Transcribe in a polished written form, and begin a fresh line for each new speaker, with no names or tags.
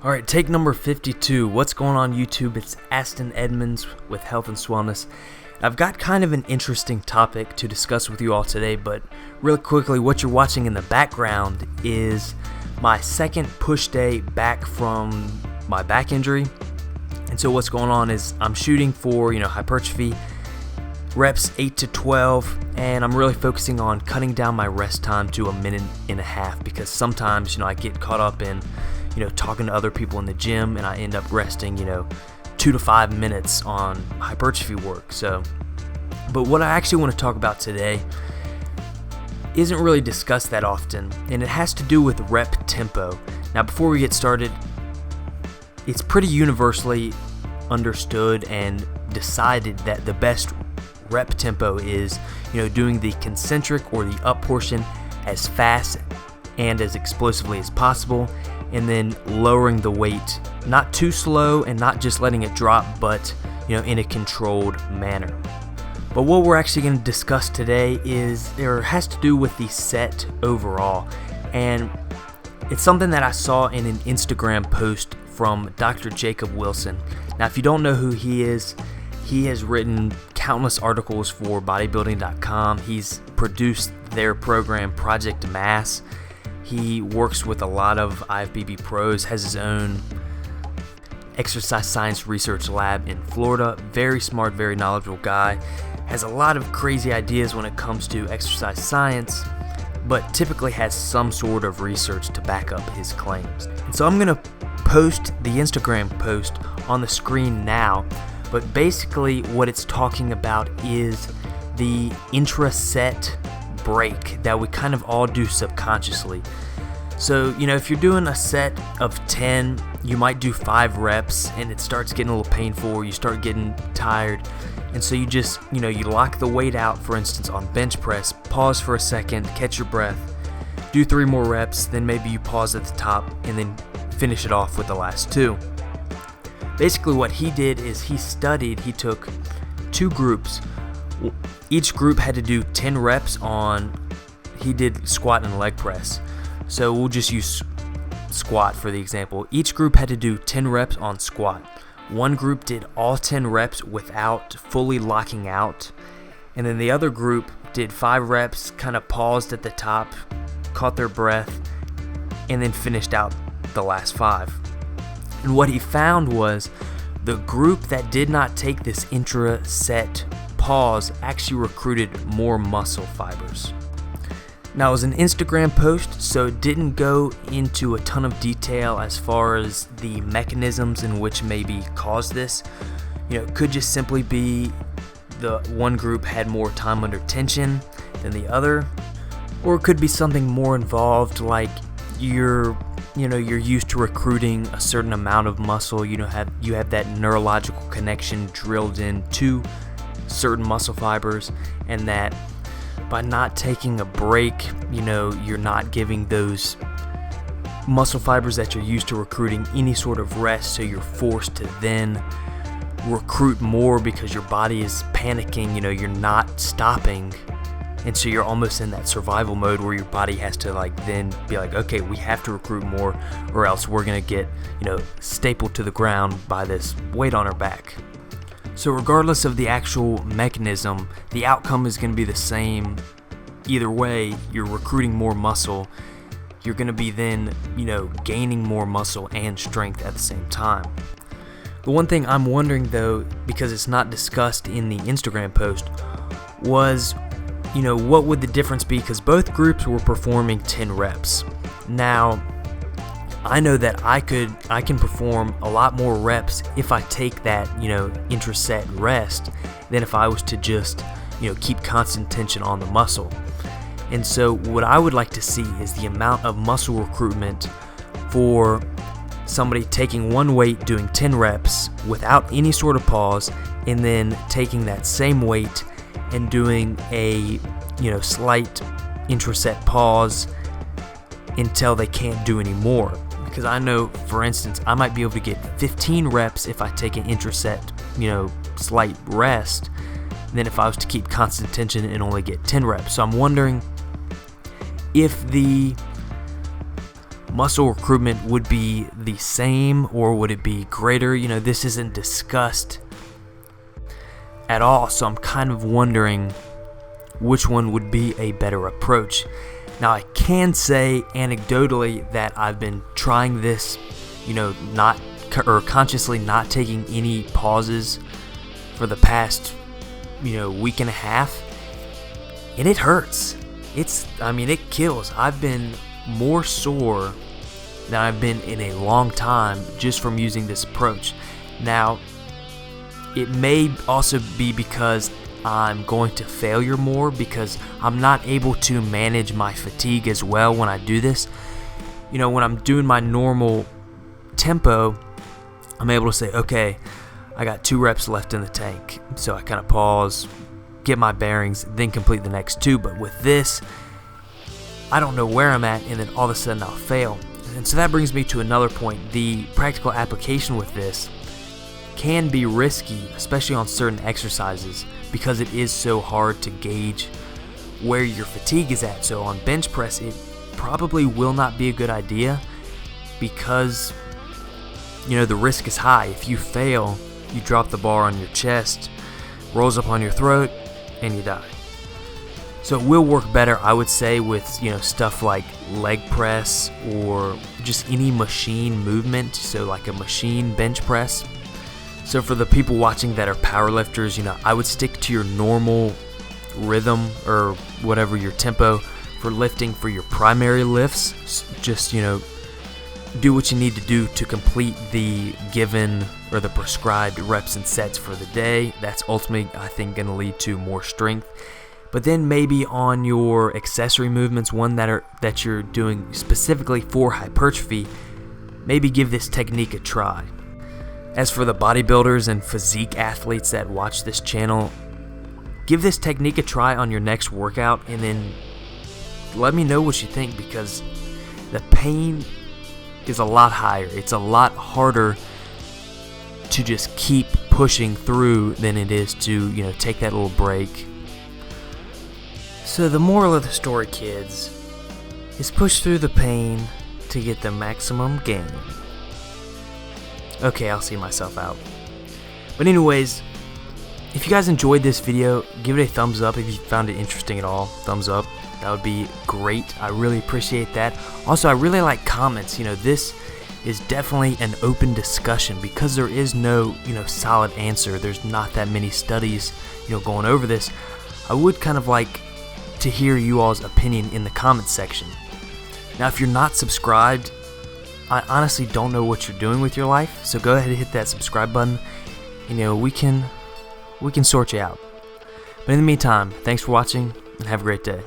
All right, take number 52. What's going on YouTube? It's Aston Edmonds with Health and Wellness. I've got kind of an interesting topic to discuss with you all today, but really quickly, what you're watching in the background is my second push day back from my back injury. And so what's going on is I'm shooting for, hypertrophy, reps 8 to 12, and I'm really focusing on cutting down my rest time to 1.5 minutes because sometimes, I get caught up in talking to other people in the gym, and I end up resting, 2 to 5 minutes on hypertrophy work. But what I actually want to talk about today isn't really discussed that often, and it has to do with rep tempo. Now, before we get started, it's pretty universally understood and decided that the best rep tempo is, doing the concentric or the up portion as fast and as explosively as possible, and then lowering the weight, not too slow and not just letting it drop, but in a controlled manner. But what we're actually going to discuss today has to do with the set overall, and it's something that I saw in an Instagram post from Dr. Jacob Wilson. Now, if you don't know who he is, he has written countless articles for bodybuilding.com. He's produced their program Project Mass. He works with a lot of IFBB pros, has his own exercise science research lab in Florida. Very smart, very knowledgeable guy. Has a lot of crazy ideas when it comes to exercise science, but typically has some sort of research to back up his claims. And so I'm going to post the Instagram post on the screen now, but basically what it's talking about is the intra-set break that we kind of all do subconsciously. So, if you're doing a set of 10, you might do 5 reps and it starts getting a little painful, or you start getting tired. And so you just, you lock the weight out, for instance, on bench press, pause for a second, catch your breath, do 3 more reps, then maybe you pause at the top and then finish it off with the last 2. Basically what he did is he took 2 groups. Each group had to do 10 reps he did squat and leg press. So we'll just use squat for the example. Each group had to do 10 reps on squat. One group did all 10 reps without fully locking out. And then the other group did 5 reps, kind of paused at the top, caught their breath, and then finished out the last 5. And what he found was the group that did not take this intra-set pause actually recruited more muscle fibers. Now, it was an Instagram post, so it didn't go into a ton of detail as far as the mechanisms in which maybe caused this. It could just simply be the one group had more time under tension than the other, or it could be something more involved, like you're used to recruiting a certain amount of muscle. You have that neurological connection drilled into certain muscle fibers, and that by not taking a break, you're not giving those muscle fibers that you're used to recruiting any sort of rest, so you're forced to then recruit more because your body is panicking, you're not stopping, and so you're almost in that survival mode where your body has to then be like, okay, we have to recruit more or else we're gonna get stapled to the ground by this weight on our back. So regardless of the actual mechanism, the outcome is going to be the same. Either way, you're recruiting more muscle. You're going to be then, gaining more muscle and strength at the same time. The one thing I'm wondering though, because it's not discussed in the Instagram post, was, what would the difference be? Because both groups were performing 10 reps. Now, I know that I can perform a lot more reps if I take that, intraset rest than if I was to just, keep constant tension on the muscle. And so what I would like to see is the amount of muscle recruitment for somebody taking one weight, doing 10 reps without any sort of pause, and then taking that same weight and doing a, slight intraset pause until they can't do any more. Because I know, for instance, I might be able to get 15 reps if I take an intraset, slight rest, than if I was to keep constant tension and only get 10 reps. So I'm wondering if the muscle recruitment would be the same or would it be greater? This isn't discussed at all, so I'm kind of wondering which one would be a better approach. Now, I can say anecdotally that I've been trying this, consciously not taking any pauses for the past, week and a half, and it hurts. It kills. I've been more sore than I've been in a long time just from using this approach. Now, it may also be because I'm going to failure more because I'm not able to manage my fatigue as well when I do this. When I'm doing my normal tempo, I'm able to say, okay, I got 2 reps left in the tank. So I kind of pause, get my bearings, then complete the next 2. But with this, I don't know where I'm at, and then all of a sudden I'll fail. And so that brings me to another point. The practical application with this can be risky, especially on certain exercises, because it is so hard to gauge where your fatigue is at. So on bench press, it probably will not be a good idea because, the risk is high. If you fail, you drop the bar on your chest, rolls up on your throat, and you die. So it will work better, I would say, with stuff like leg press or just any machine movement, so like a machine bench press. So for the people watching that are powerlifters, I would stick to your normal rhythm or whatever your tempo for lifting for your primary lifts. Just, do what you need to do to complete the given or the prescribed reps and sets for the day. That's ultimately, I think, going to lead to more strength. But then maybe on your accessory movements, one that you're doing specifically for hypertrophy, maybe give this technique a try. As for the bodybuilders and physique athletes that watch this channel, give this technique a try on your next workout and then let me know what you think, because the pain is a lot higher. It's a lot harder to just keep pushing through than it is to, take that little break. So the moral of the story, kids, is push through the pain to get the maximum gain. Okay, I'll see myself out. But anyways, if you guys enjoyed this video, give it a thumbs up. If you found it interesting at all, thumbs up. That would be great. I really appreciate that. Also, I really like comments. This is definitely an open discussion because there is no, solid answer. There's not that many studies, going over this. I would kind of like to hear you all's opinion in the comments section. Now, if you're not subscribed, I honestly don't know what you're doing with your life, so go ahead and hit that subscribe button. We can sort you out. But in the meantime, thanks for watching and have a great day.